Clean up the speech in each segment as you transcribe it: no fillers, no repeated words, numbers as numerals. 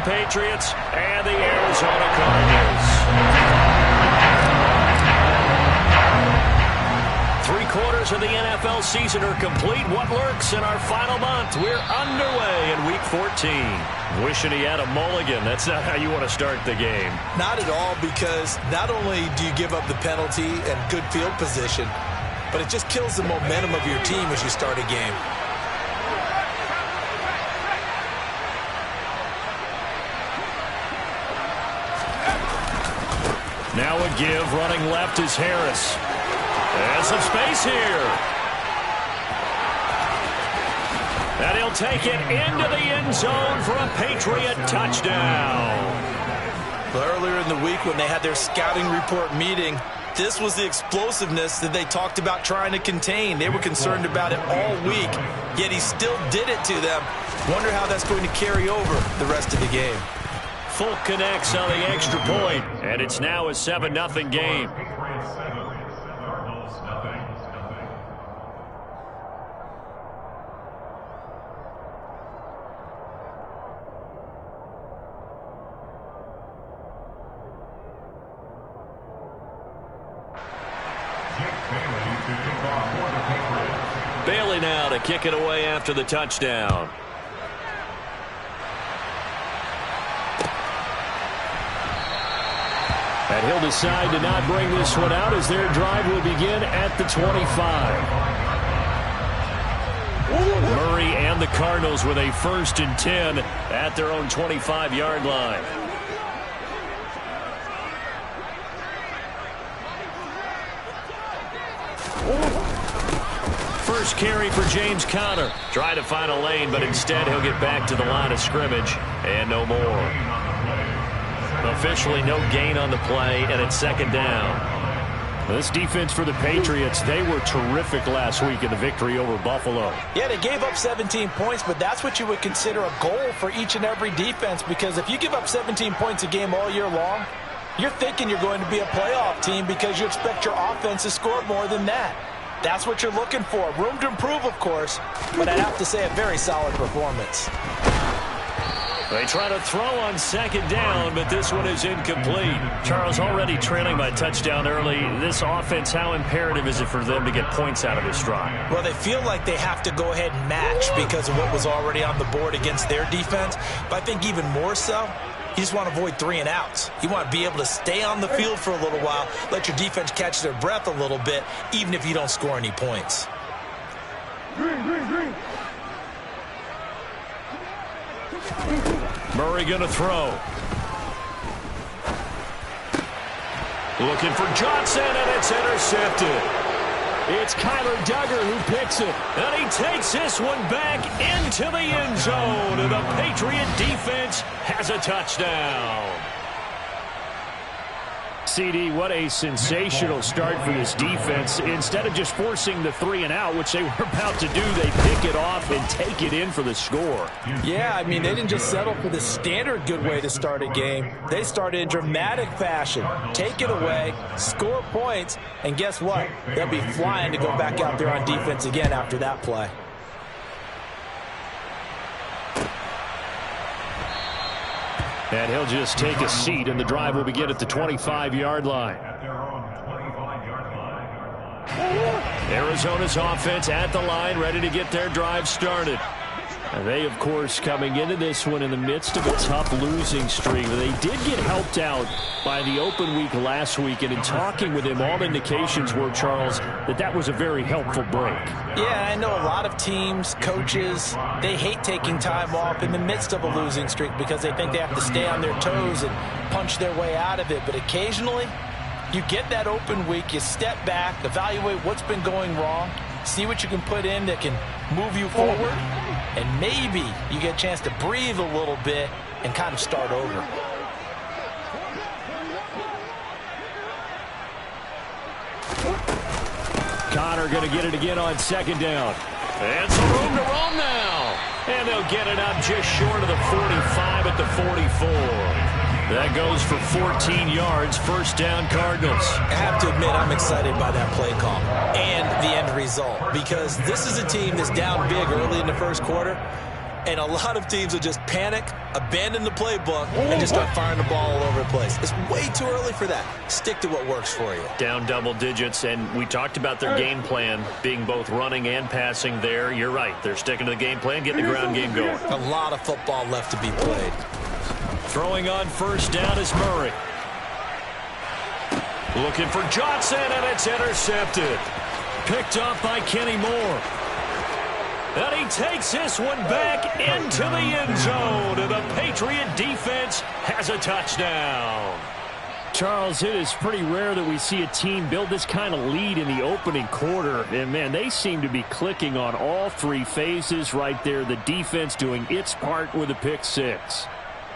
Patriots and the Arizona Cardinals. 3/4 of the NFL season are complete. What lurks in our final month? We're underway in Week 14. Wishing he had a mulligan. That's not how you want to start the game. Not at all, because not only do you give up the penalty and good field position, but it just kills the momentum of your team as you start a game. Now a give. Running left is Harris. And some space here. And he'll take it into the end zone for a Patriot touchdown. Well, earlier in the week when they had their scouting report meeting, this was the explosiveness that they talked about trying to contain. They were concerned about it all week, yet he still did it to them. Wonder how that's going to carry over the rest of the game. Full connects on the extra point, and it's now a 7-0 game. Bailey now to kick it away after the touchdown. And he'll decide to not bring this one out as their drive will begin at the 25. Murray and the Cardinals with a 1st and 10 at their own 25-yard line. First carry for James Conner. Try to find a lane, but instead he'll get back to the line of scrimmage and no more. Officially no gain on the play, and it's 2nd down. This defense for the Patriots, they were terrific last week in the victory over Buffalo. Yeah, they gave up 17 points, but that's what you would consider a goal for each and every defense, because if you give up 17 points a game all year long, you're thinking you're going to be a playoff team because you expect your offense to score more than that. That's what you're looking for. Room to improve, of course, but I'd have to say a very solid performance. They try to throw on 2nd down, but this one is incomplete. Charles, already trailing by touchdown early. This offense, how imperative is it for them to get points out of this drive? Well, they feel like they have to go ahead and match because of what was already on the board against their defense. But I think even more so, you just want to avoid 3 and outs. You want to be able to stay on the field for a little while, let your defense catch their breath a little bit, even if you don't score any points. Murray going to throw. Looking for Johnson, and it's intercepted. It's Kyler Duggar who picks it. And he takes this one back into the end zone. And the Patriot defense has a touchdown. CD, what a sensational start for this defense. Instead of just forcing the 3 and out, which they were about to do, they pick it off and take it in for the score. Yeah, I mean, they didn't just settle for the standard good way to start a game. They started in dramatic fashion. Take it away, score points, and guess what? They'll be flying to go back out there on defense again after that play. And he'll just take a seat, and the drive will begin at the 25-yard line. Arizona's offense at the line, ready to get their drive started. And they, of course, coming into this one in the midst of a tough losing streak. They did get helped out by the open week last week, and in talking with him, all indications were, Charles, that was a very helpful break. Yeah, I know a lot of teams, coaches, they hate taking time off in the midst of a losing streak because they think they have to stay on their toes and punch their way out of it. But occasionally, you get that open week, you step back, evaluate what's been going wrong, see what you can put in that can move you forward, and maybe you get a chance to breathe a little bit and kind of start over. Conner going to get it again on 2nd down. And some room to roam now. And they'll get it up just short of the 45 at the 44. That goes for 14 yards. 1st down, Cardinals. I have to admit, I'm excited by that play call and the end result, because this is a team that's down big early in the 1st quarter. And a lot of teams will just panic, abandon the playbook, and just start firing the ball all over the place. It's way too early for that. Stick to what works for you. Down double digits, and we talked about their game plan being both running and passing there. You're right. They're sticking to the game plan, getting the ground game going. A lot of football left to be played. Throwing on first down is Murray. Looking for Johnson, and it's intercepted. Picked off by Kenny Moore. And he takes this one back into the end zone. And the Patriot defense has a touchdown. Charles, it is pretty rare that we see a team build this kind of lead in the opening quarter. And, man, they seem to be clicking on all three phases right there. The defense doing its part with a pick six.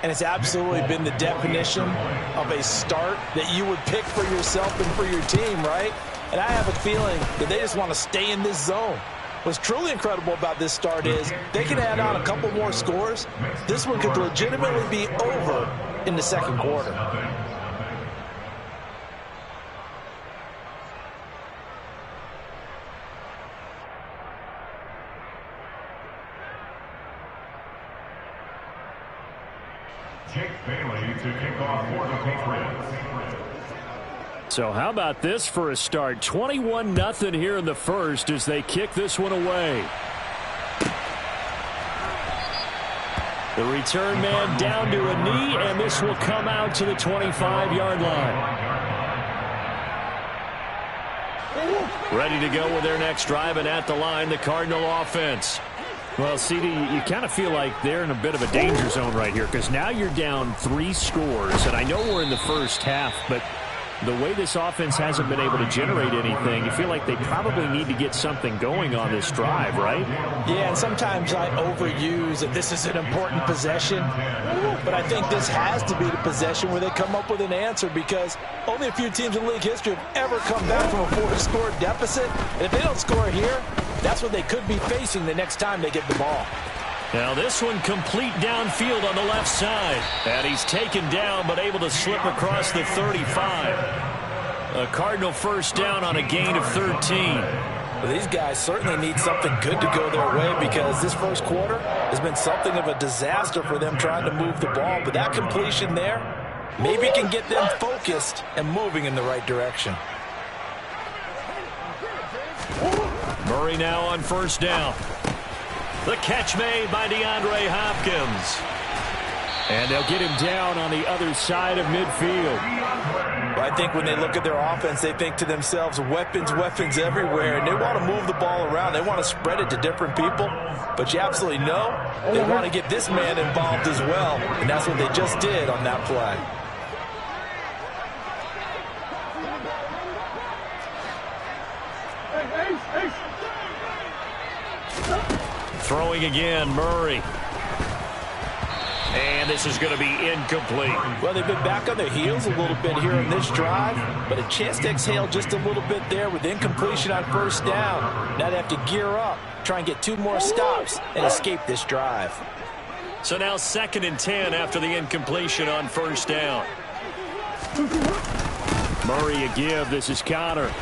And it's absolutely been the definition of a start that you would pick for yourself and for your team, right? And I have a feeling that they just want to stay in this zone. What's truly incredible about this start is they can add on a couple more scores. This one could legitimately be over in the second quarter. Jake Bailey to kick off for the Patriots. So how about this for a start? 21-0 here in the first as they kick this one away. The return man down to a knee, and this will come out to the 25-yard line. Ready to go with their next drive, and at the line, the Cardinal offense. Well, CD, you kind of feel like they're in a bit of a danger zone right here because now you're down 3 scores, and I know we're in the first half, but the way this offense hasn't been able to generate anything, you feel like they probably need to get something going on this drive, right? Yeah, and sometimes I overuse that this is an important possession, but I think this has to be the possession where they come up with an answer because only a few teams in league history have ever come back from a 4-score deficit, and if they don't score here, that's what they could be facing the next time they get the ball. Now this one complete downfield on the left side. And he's taken down but able to slip across the 35. A Cardinal first down on a gain of 13. Well, these guys certainly need something good to go their way because this first quarter has been something of a disaster for them trying to move the ball. But that completion there maybe can get them focused and moving in the right direction. Murray now on first down. The catch made by DeAndre Hopkins. And they'll get him down on the other side of midfield. I think when they look at their offense, they think to themselves, weapons, weapons everywhere. And they want to move the ball around. They want to spread it to different people. But you absolutely know they want to get this man involved as well. And that's what they just did on that play. Throwing again, Murray. And this is going to be incomplete. Well, they've been back on their heels a little bit here on this drive, but a chance to exhale just a little bit there with incompletion on first down. Now they have to gear up, try and get 2 more stops, and escape this drive. So now 2nd and 10 after the incompletion on first down. Murray a give. This is Connor.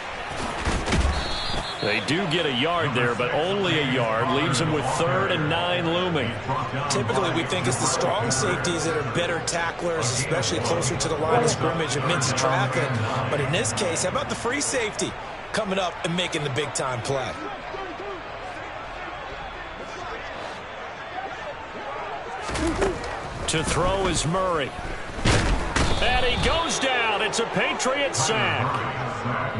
They do get a yard there, but only a yard. Leaves them with 3rd and 9 looming. Typically, we think it's the strong safeties that are better tacklers, especially closer to the line of scrimmage amidst traffic. But in this case, how about the free safety coming up and making the big-time play? To throw is Murray. And he goes down. It's a Patriot sack.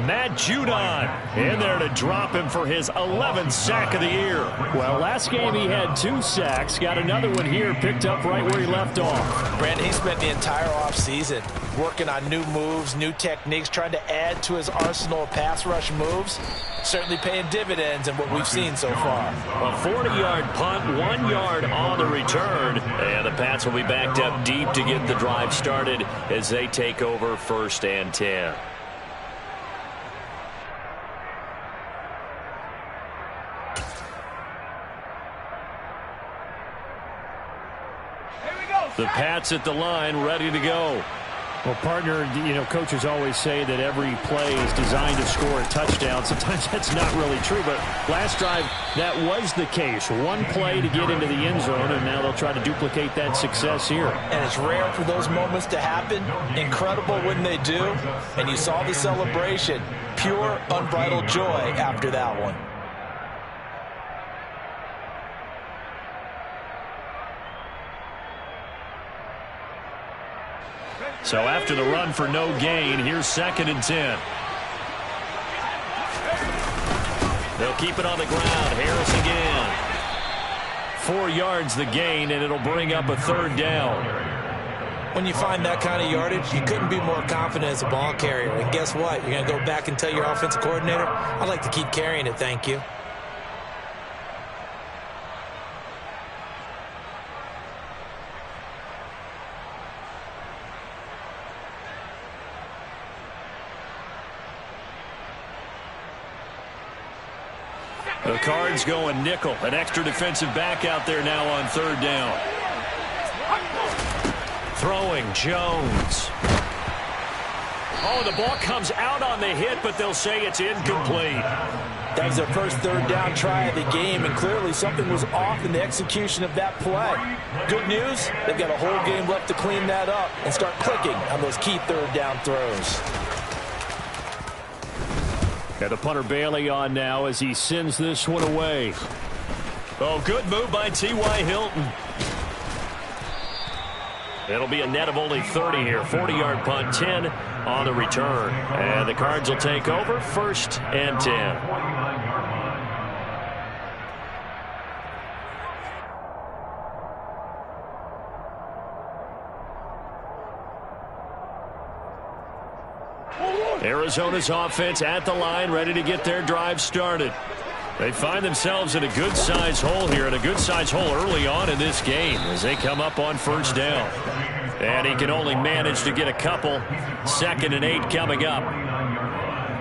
Matt Judon in there to drop him for his 11th sack of the year. Well, last game he had 2 sacks. Got another one here picked up right where he left off. Brandon, he spent the entire offseason working on new moves, new techniques, trying to add to his arsenal of pass rush moves. Certainly paying dividends in what we've seen so far. A 40-yard punt, 1 yard on the return. And the Pats will be backed up deep to get the drive started as they take over 1st and 10. The Pats at the line, ready to go. Well, partner, coaches always say that every play is designed to score a touchdown. Sometimes that's not really true, but last drive, that was the case. One play to get into the end zone, and now they'll try to duplicate that success here. And it's rare for those moments to happen. Incredible when they do. And you saw the celebration. Pure, unbridled joy after that one. So after the run for no gain, here's 2nd and 10. They'll keep it on the ground. Harris again. 4 yards the gain, and it'll bring up a 3rd down. When you find that kind of yardage, you couldn't be more confident as a ball carrier. And guess what? You're going to go back and tell your offensive coordinator, I'd like to keep carrying it, thank you. The Cards going nickel. An extra defensive back out there now on 3rd down. Throwing Jones. Oh, the ball comes out on the hit, but they'll say it's incomplete. That was their first 3rd down try of the game, and clearly something was off in the execution of that play. Good news, they've got a whole game left to clean that up and start clicking on those key 3rd down throws. Got the punter Bailey on now as he sends this one away. Oh, good move by T.Y. Hilton. It'll be a net of only 30 here. 40-yard punt, 10 on the return. And the Cards will take over, 1st and 10. Arizona's offense at the line, ready to get their drive started. They find themselves in a good-sized hole here, and a good-sized hole early on in this game as they come up on 1st down. And he can only manage to get a couple. 2nd and 8 coming up.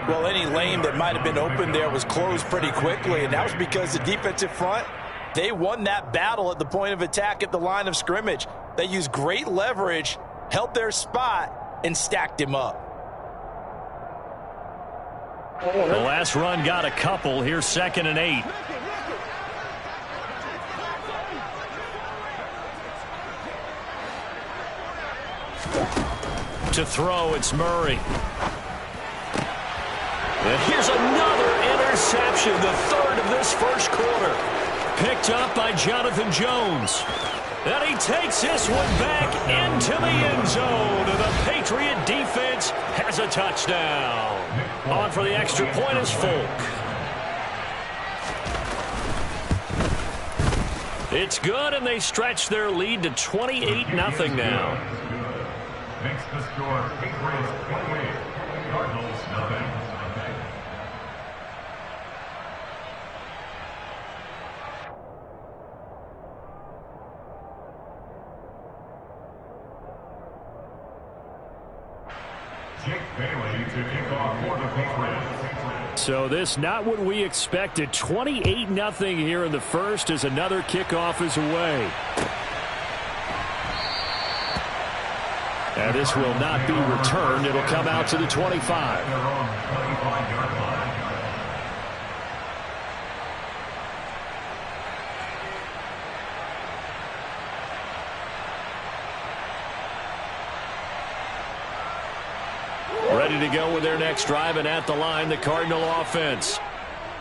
Well, any lane that might have been open there was closed pretty quickly, and that was because the defensive front, they won that battle at the point of attack at the line of scrimmage. They used great leverage, held their spot, and stacked him up. The last run got a couple. Here's 2nd and 8. To throw, it's Murray. And here's another interception, the 3rd of this 1st quarter. Picked up by Jonathan Jones. And he takes this one back into the end zone. And the Patriot defense has a touchdown. On for the extra point is Folk. It's good, and they stretch their lead to 28-0 now. Makes the score Patriots 28, Cardinals nothing. Jake Bailey to kick off for the Patriots. So this not what we expected. 28-0 here in the 1st as another kickoff is away. And this will not be returned. It'll come out to the 25. Ready to go with their next drive, and at the line, the Cardinal offense.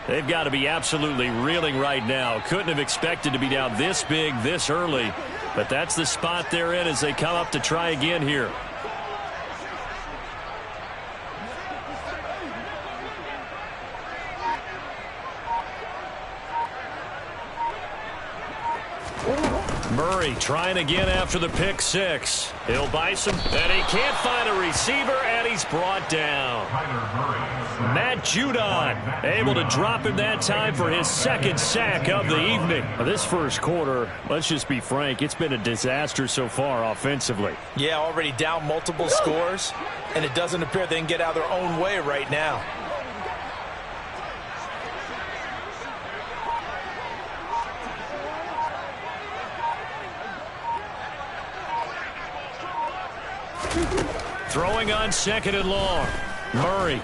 They've got to be absolutely reeling right now. Couldn't have expected to be down this big, this early. But that's the spot they're in as they come up to try again here. Murray trying again after the pick 6. He'll buy some, and he can't find a receiver, and he's brought down. Matt Judon able to drop him that time for his 2nd sack of the evening. This 1st quarter, let's just be frank, it's been a disaster so far offensively. Yeah, already down multiple scores, and it doesn't appear they can get out of their own way right now. Throwing on 2nd and long. Murray.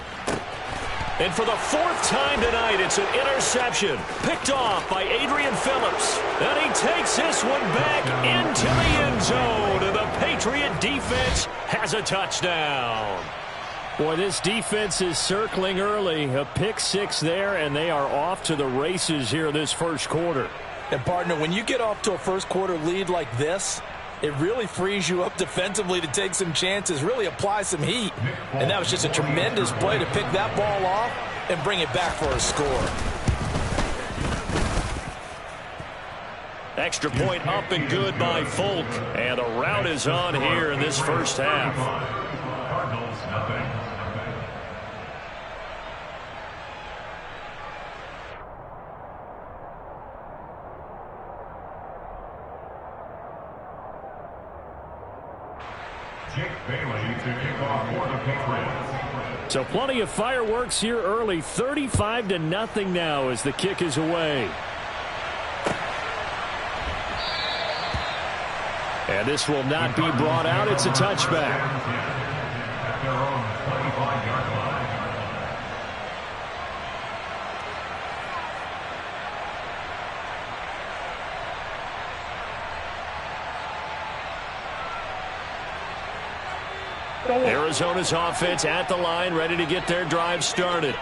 And for the 4th time tonight, it's an interception. Picked off by Adrian Phillips. And he takes this one back into the end zone. And the Patriot defense has a touchdown. Boy, this defense is circling early. A pick 6 there, and they are off to the races here this first quarter. And, partner, when you get off to a first-quarter lead like this, it really frees you up defensively to take some chances, really apply some heat. And that was just a tremendous play to pick that ball off and bring it back for a score. Extra point up and good by Folk. And the route is on here in this first half. Cardinals, nothing. Jake Bailey to kick off for the Patriots. So plenty of fireworks here early. 35-0 now as the kick is away. And this will not be brought out. It's a touchback. At their own 25-yard line. Arizona's offense at the line, ready to get their drive started.